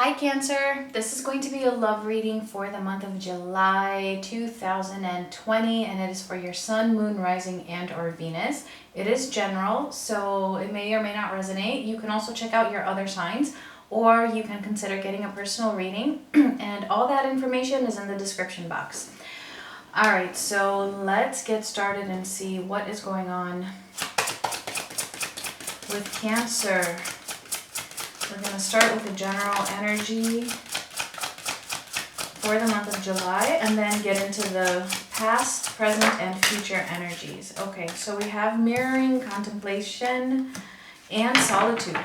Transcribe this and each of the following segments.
Hi Cancer, this is going to be a love reading for the month of July 2020 and it is for your Sun, Moon, Rising and or Venus. It is general, so it may or may not resonate. You can also check out your other signs or you can consider getting a personal reading and all that information is in the description box. Alright, so let's get started and see what is going on with Cancer. We're going to start with the general energy for the month of July and then get into the past, present, and future energies. Okay, so we have mirroring, contemplation, and solitude.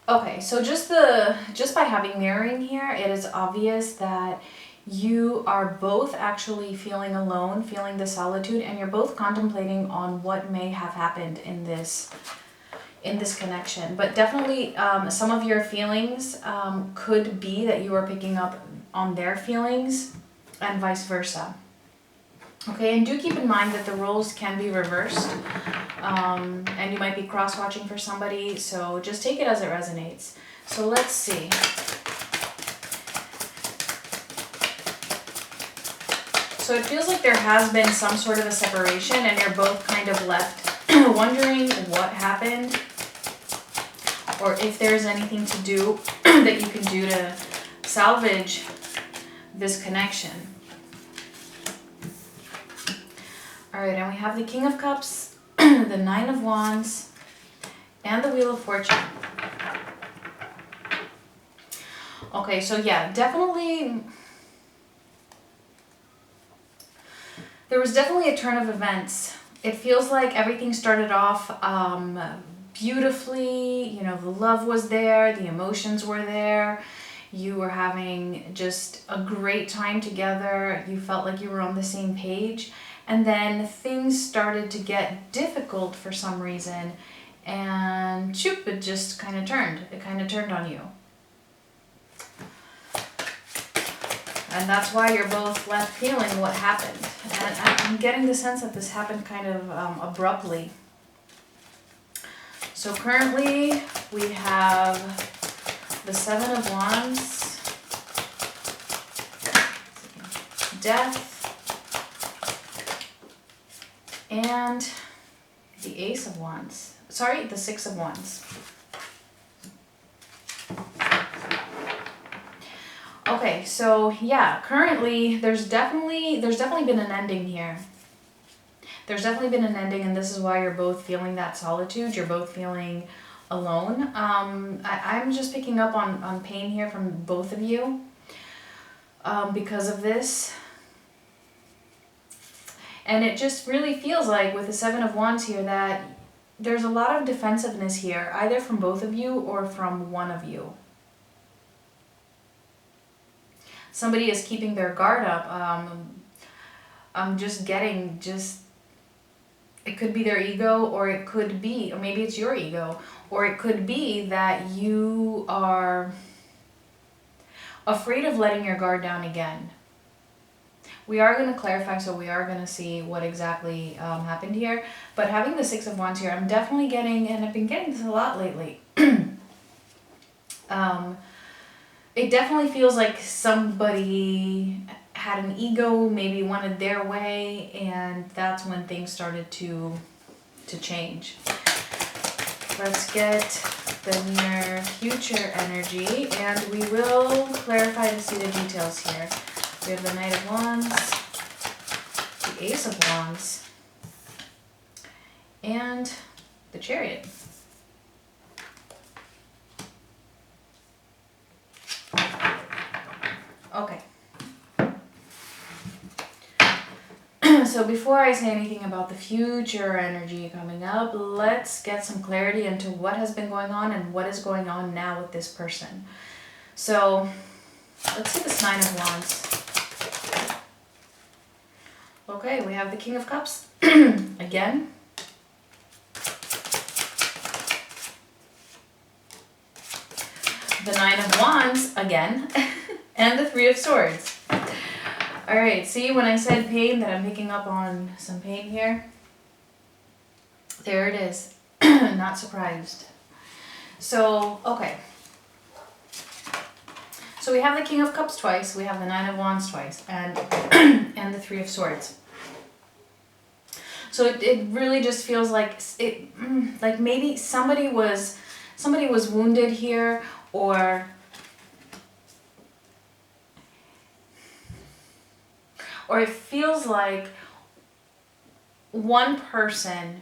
Okay, so just by having mirroring here, it is obvious that you are both actually feeling alone, feeling the solitude, and you're both contemplating on what may have happened in this connection. But definitely some of your feelings could be that you are picking up on their feelings and vice versa. Okay, and do keep in mind that the roles can be reversed and you might be cross-watching for somebody, so just take it as it resonates. So let's see. So it feels like there has been some sort of a separation and you're both kind of left wondering what happened, or if there's anything to do that you can do to salvage this connection. Alright, and we have the King of Cups, the Nine of Wands, and the Wheel of Fortune. Okay, so yeah, definitely, there was definitely a turn of events. It feels like everything started off beautifully, you know, the love was there, the emotions were there, you were having just a great time together, you felt like you were on the same page, and then things started to get difficult for some reason, and shoop, it just kind of turned. It kind of turned on you. And that's why you're both left feeling what happened. And I'm getting the sense that this happened kind of abruptly. So currently we have the Seven of Wands, Death, and the Ace of Wands. Sorry, the Six of Wands. Okay, so yeah, currently there's definitely been an ending here. There's definitely been an ending, and this is why you're both feeling that solitude. You're both feeling alone. I'm just picking up on pain here from both of you because of this. And it just really feels like with the Seven of Wands here that there's a lot of defensiveness here, either from both of you or from one of you. Somebody is keeping their guard up. I'm just getting it could be their ego, or it could be, or maybe it's your ego, or it could be that you are afraid of letting your guard down again. We are going to clarify, so we are going to see what exactly happened here. But having the Six of Wands here, I'm definitely getting, and I've been getting this a lot lately, it definitely feels like somebody had an ego, maybe wanted their way, and that's when things started to change. Let's get the near future energy, and we will clarify to see the details here. We have the Knight of Wands, the Ace of Wands, and the Chariot. Okay. So before I say anything about the future energy coming up, let's get some clarity into what has been going on and what is going on now with this person. So let's see this Nine of Wands. Okay, we have the King of Cups again. The Nine of Wands again. And the Three of Swords. Alright, see when I said pain that I'm picking up on some pain here? There it is. Not surprised. So, okay. So we have the King of Cups twice, we have the Nine of Wands twice, and and the Three of Swords. So it really just feels like like maybe somebody was wounded here, or it feels like one person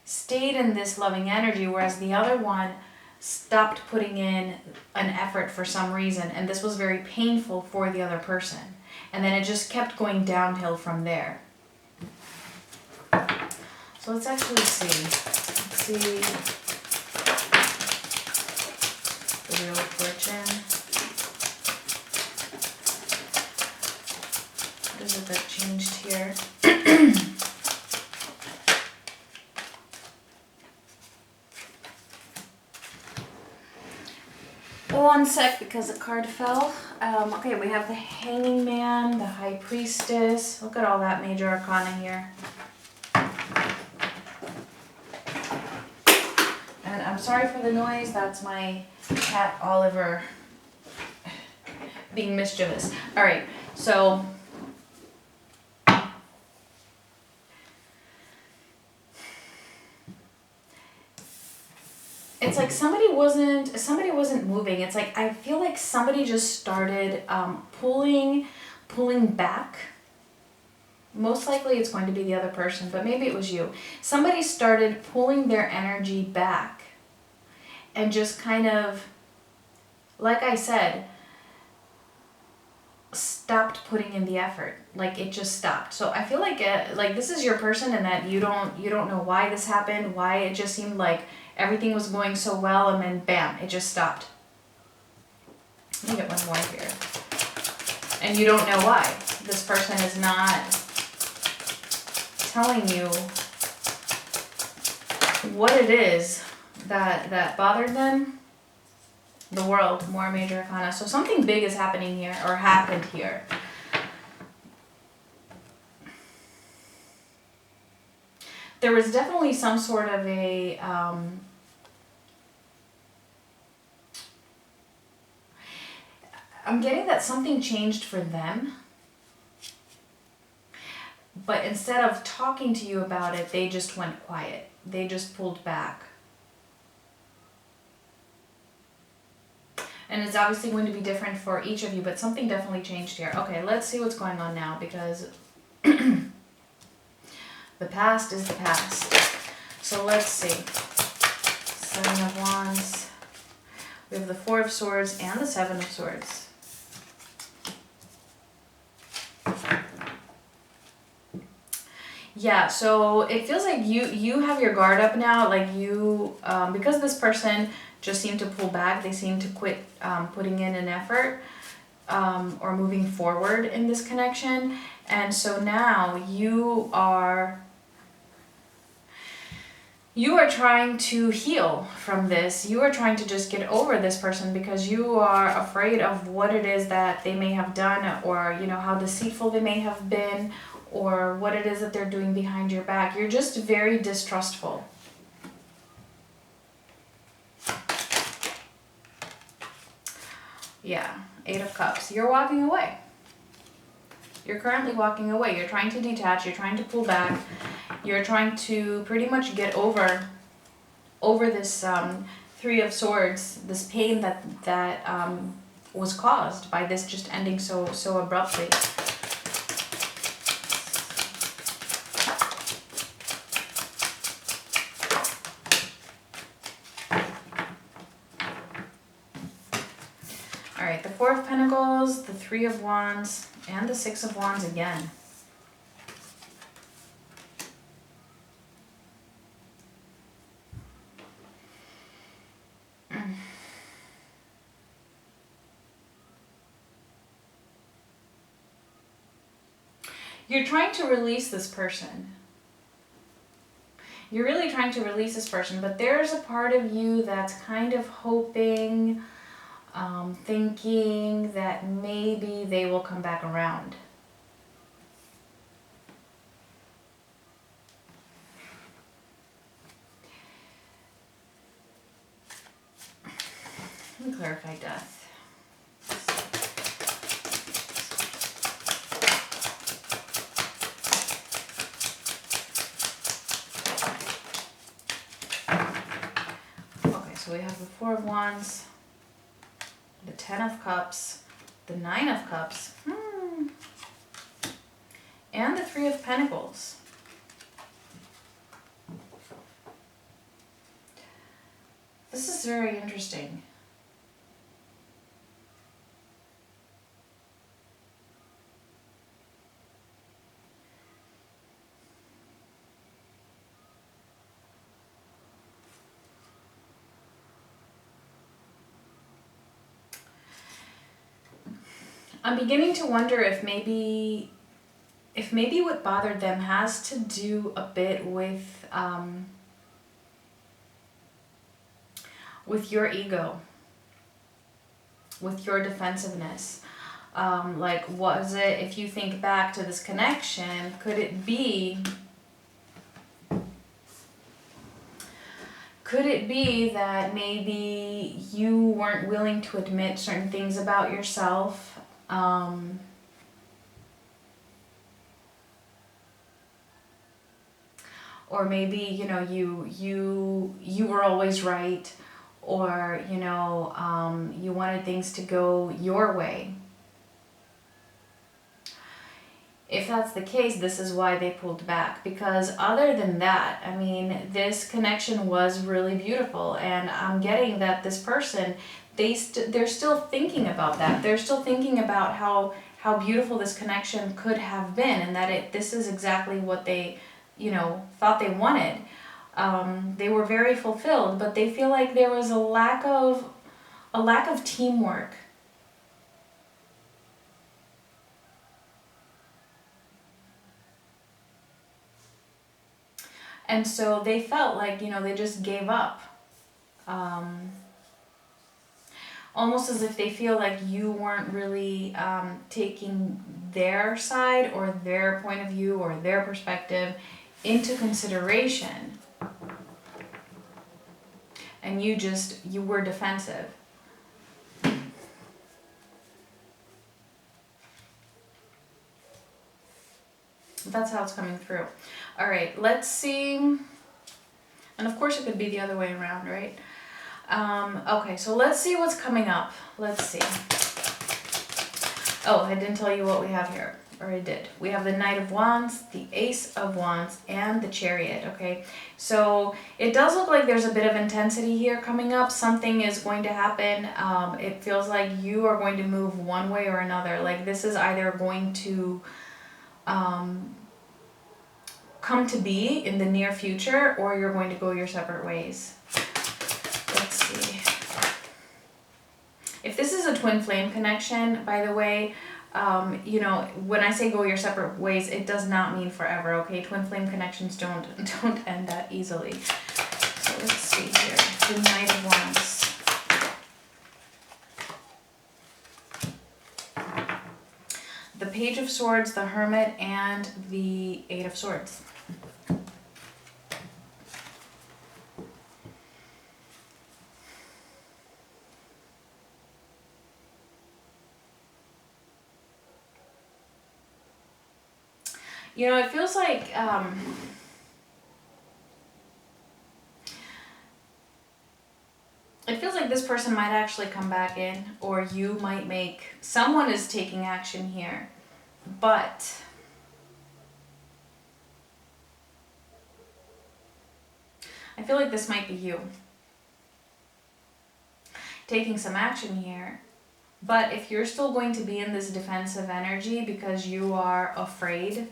stayed in this loving energy, whereas the other one stopped putting in an effort for some reason, and this was very painful for the other person, and then it just kept going downhill from there. So let's actually see. Let's see the Wheel of Fortune. What is it that changed here? One sec, because a card fell. Okay, we have the Hanging Man, the High Priestess. Look at all that major arcana here. And I'm sorry for the noise. That's my cat Oliver being mischievous. All right, so it's like somebody wasn't moving. It's like I feel like somebody just started pulling back. Most likely it's going to be the other person, but maybe it was you. Somebody started pulling their energy back and just kind of, like I said, stopped putting in the effort. Like it just stopped. So I feel like this is your person, and that you don't know why this happened, why it just seemed like everything was going so well, and then bam, it just stopped. Let me get one more here. And you don't know why. This person is not telling you what it is that bothered them. The World, more major arcana. So something big is happening here, or happened here. There was definitely some sort of a I'm getting that something changed for them, but instead of talking to you about it, they just went quiet. They just pulled back. And it's obviously going to be different for each of you, but something definitely changed here. Okay, let's see what's going on now, because the past is the past. So let's see. Seven of Wands. We have the Four of Swords and the Seven of Swords. Yeah, so it feels like you have your guard up now, like you, because this person just seemed to pull back, they seem to quit putting in an effort or moving forward in this connection. And so now you are trying to heal from this. You are trying to just get over this person because you are afraid of what it is that they may have done, or how deceitful they may have been, or what it is that they're doing behind your back. You're just very distrustful. Yeah, Eight of Cups. You're walking away. You're currently walking away. You're trying to detach. You're trying to pull back. You're trying to pretty much get over this Three of Swords, this pain that was caused by this just ending so abruptly. All right, the Four of Pentacles, the Three of Wands, and the Six of Wands again. You're trying to release this person. You're really trying to release this person, but there's a part of you that's kind of hoping, thinking that maybe they will come back around. Let me clarify death. Okay, so we have the Four of Wands, the Ten of Cups, the Nine of Cups, and the Three of Pentacles. This is very interesting. I'm beginning to wonder if maybe what bothered them has to do a bit with your ego, with your defensiveness. Like, was it, if you think back to this connection, could it be that maybe you weren't willing to admit certain things about yourself? Or maybe, you know, you were always right, or, you know, you wanted things to go your way. If that's the case, this is why they pulled back. Because other than that, I mean, this connection was really beautiful, and I'm getting that this person, they're still thinking about that. They're still thinking about how beautiful this connection could have been, and that this is exactly what they, you know, thought they wanted. They were very fulfilled, but they feel like there was a lack of teamwork. And so they felt like, you know, they just gave up. Almost as if they feel like you weren't really taking their side or their point of view or their perspective into consideration. And you were defensive. That's how it's coming through. All right, let's see. And of course it could be the other way around, right? Okay, so let's see what's coming up. Let's see. Oh, I didn't tell you what we have here. Or I did. We have the Knight of Wands, the Ace of Wands, and the Chariot, okay? So it does look like there's a bit of intensity here coming up. Something is going to happen. It feels like you are going to move one way or another. Like this is either going to come to be in the near future, or you're going to go your separate ways. Let's see. If this is a twin flame connection, by the way, you know, when I say go your separate ways, it does not mean forever, okay? Twin flame connections don't end that easily. So let's see here. The Knight of Wands. The Page of Swords, the Hermit, and the Eight of Swords. You know, it feels like this person might actually come back in, or you might someone is taking action here, but I feel like this might be you taking some action here. But if you're still going to be in this defensive energy because you are afraid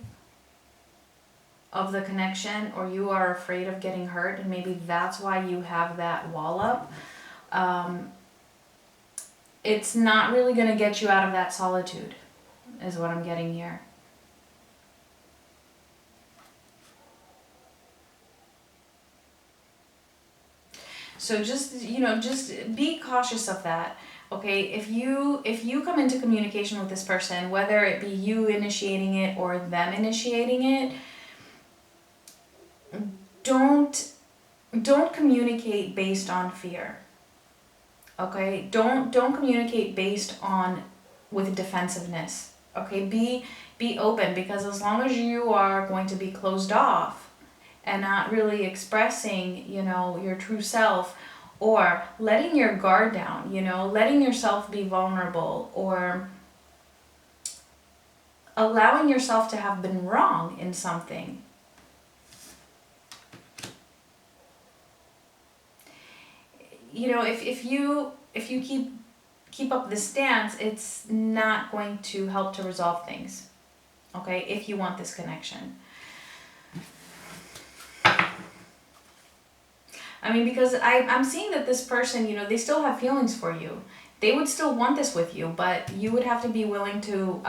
of the connection, or you are afraid of getting hurt, and maybe that's why you have that wall up, it's not really going to get you out of that solitude, is what I'm getting here. So just, you know, just be cautious of that. Okay, if you come into communication with this person, whether it be you initiating it or them initiating it, don't communicate based on fear. Okay, don't communicate based on with defensiveness. Okay, be open, because as long as you are going to be closed off and not really expressing, you know, your true self, or letting your guard down, you know, letting yourself be vulnerable, or allowing yourself to have been wrong in something, you know, if you keep up this stance, it's not going to help to resolve things. Okay, if you want this connection. I mean, because I'm seeing that this person, you know, they still have feelings for you. They would still want this with you, but you would have to be willing to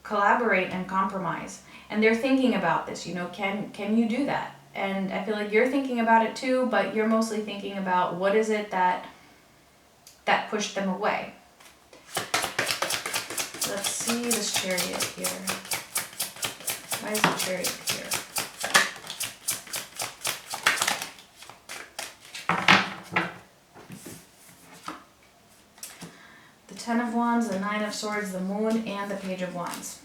collaborate and compromise. And they're thinking about this, you know, can you do that? And I feel like you're thinking about it too, but you're mostly thinking about what is it that pushed them away. Let's see this Chariot here. Why is the Chariot here? The Ten of Wands, the Nine of Swords, the Moon, and the Page of Wands.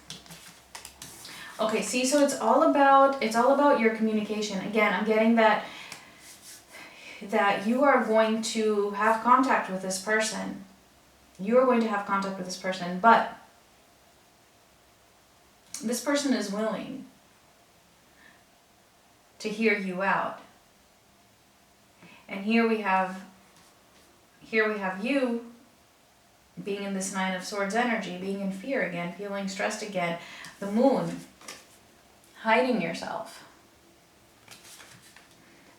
Okay, see, so it's all about your communication. Again, I'm getting that you are going to have contact with this person. You are going to have contact with this person, but this person is willing to hear you out. And here we have you being in this Nine of Swords energy, being in fear again, feeling stressed again. The Moon, hiding yourself,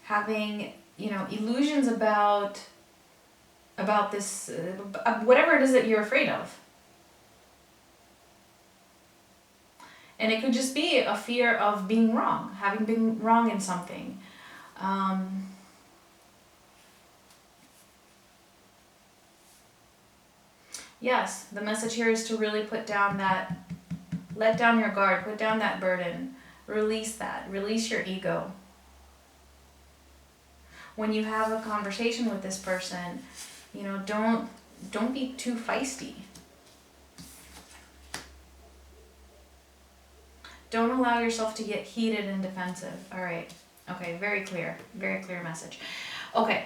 having, you know, illusions about this, whatever it is that you're afraid of. And it could just be a fear of being wrong, having been wrong in something. Yes, the message here is to really let down your guard, put down that burden, release that, release your ego. When you have a conversation with this person, you know, don't be too feisty. Don't allow yourself to get heated and defensive. All right. Okay, very clear message. Okay.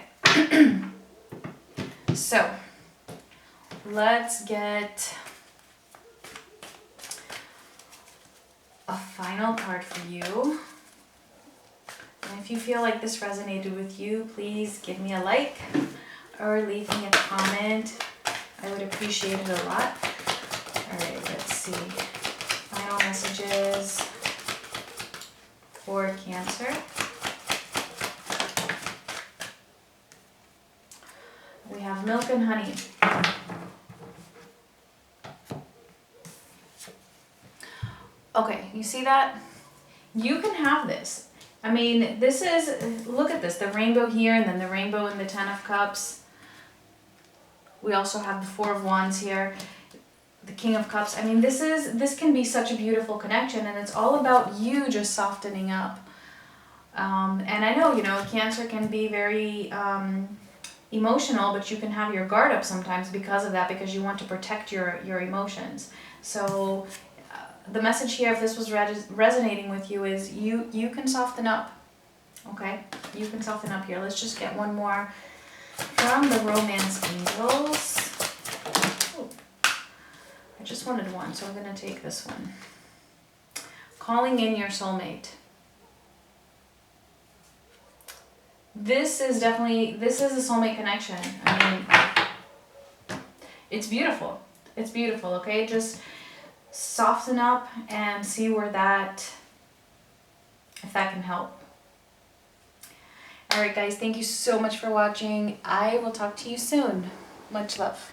So, let's get a final card for you. And if you feel like this resonated with you, please give me a like or leave me a comment. I would appreciate it a lot. All right, let's see. Final messages for Cancer. We have milk and honey. Okay, you see that? You can have this. I mean, this is, look at this, the rainbow here and then the rainbow in the Ten of Cups. We also have the Four of Wands here, the King of Cups. I mean, this can be such a beautiful connection, and it's all about you just softening up. And I know, you know, Cancer can be very emotional, but you can have your guard up sometimes because of that, because you want to protect your emotions. So the message here, if this was resonating with you, is you can soften up. Okay, you can soften up here. Let's just get one more from the Romance Angels. Ooh, I just wanted one, so I'm going to take this one. Calling in your soulmate. This is a soulmate connection. I mean, it's beautiful. It's beautiful, okay? Just soften up and see where if that can help. Alright guys, thank you so much for watching. I will talk to you soon. Much love.